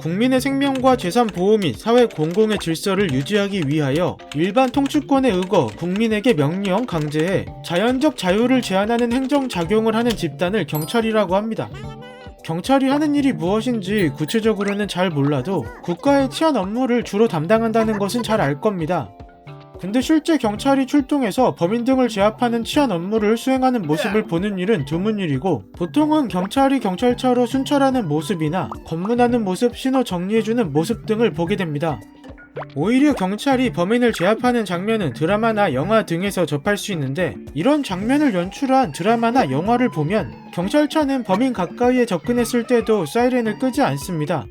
국민의 생명과 재산 보호 및 사회 공공의 질서를 유지하기 위하여 일반 통치권에 의거 국민에게 명령, 강제해 자연적 자유를 제한하는 행정작용을 하는 집단을 경찰이라고 합니다. 경찰이 하는 일이 무엇인지 구체적으로는 잘 몰라도 국가의 치안 업무를 주로 담당한다는 것은 잘 알 겁니다. 근데 실제 경찰이 출동해서 범인 등을 제압하는 치안 업무를 수행하는 모습을 보는 일은 드문 일이고, 보통은 경찰이 경찰차로 순찰하는 모습이나 검문하는 모습, 신호 정리해주는 모습 등을 보게 됩니다. 오히려 경찰이 범인을 제압하는 장면은 드라마나 영화 등에서 접할 수 있는데, 이런 장면을 연출한 드라마나 영화를 보면 경찰차는 범인 가까이에 접근했을 때도 사이렌을 끄지 않습니다.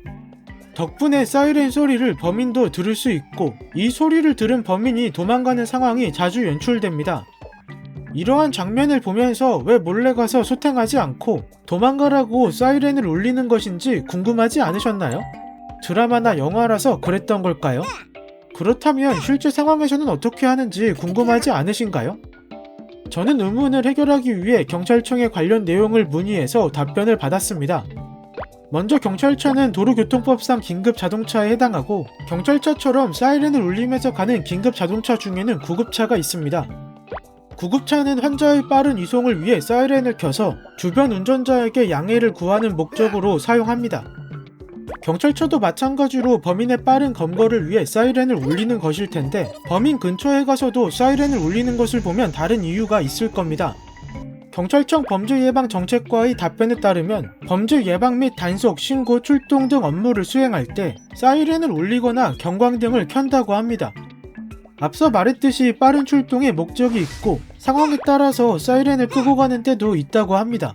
덕분에 사이렌 소리를 범인도 들을 수 있고, 이 소리를 들은 범인이 도망가는 상황이 자주 연출됩니다. 이러한 장면을 보면서 왜 몰래 가서 소탕하지 않고 도망가라고 사이렌을 울리는 것인지 궁금하지 않으셨나요? 드라마나 영화라서 그랬던 걸까요? 그렇다면 실제 상황에서는 어떻게 하는지 궁금하지 않으신가요? 저는 의문을 해결하기 위해 경찰청에 관련 내용을 문의해서 답변을 받았습니다. 먼저 경찰차는 도로교통법상 긴급 자동차에 해당하고, 경찰차처럼 사이렌을 울리면서 가는 긴급 자동차 중에는 구급차가 있습니다. 구급차는 환자의 빠른 이송을 위해 사이렌을 켜서 주변 운전자에게 양해를 구하는 목적으로 사용합니다. 경찰차도 마찬가지로 범인의 빠른 검거를 위해 사이렌을 울리는 것일 텐데, 범인 근처에 가서도 사이렌을 울리는 것을 보면 다른 이유가 있을 겁니다. 경찰청 범죄예방정책과의 답변에 따르면 범죄 예방 및 단속, 신고, 출동 등 업무를 수행할 때 사이렌을 울리거나 경광등을 켠다고 합니다. 앞서 말했듯이 빠른 출동에 목적이 있고, 상황에 따라서 사이렌을 끄고 가는 때도 있다고 합니다.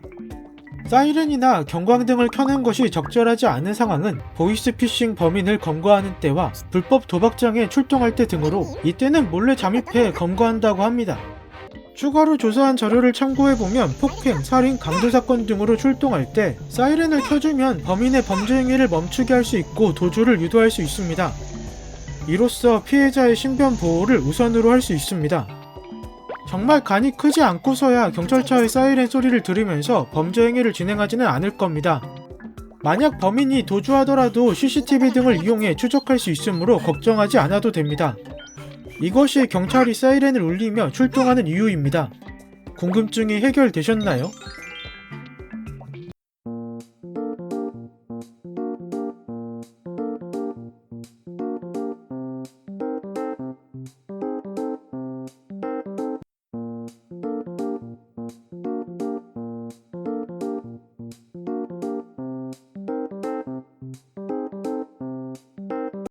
사이렌이나 경광등을 켜는 것이 적절하지 않은 상황은 보이스피싱 범인을 검거하는 때와 불법 도박장에 출동할 때 등으로, 이때는 몰래 잠입해 검거한다고 합니다. 추가로 조사한 자료를 참고해보면 폭행, 살인, 강도 사건 등으로 출동할 때 사이렌을 켜주면 범인의 범죄 행위를 멈추게 할 수 있고 도주를 유도할 수 있습니다. 이로써 피해자의 신변 보호를 우선으로 할 수 있습니다. 정말 간이 크지 않고서야 경찰차의 사이렌 소리를 들으면서 범죄 행위를 진행하지는 않을 겁니다. 만약 범인이 도주하더라도 CCTV 등을 이용해 추적할 수 있으므로 걱정하지 않아도 됩니다. 이것이 경찰이 사이렌을 울리며 출동하는 이유입니다. 궁금증이 해결되셨나요?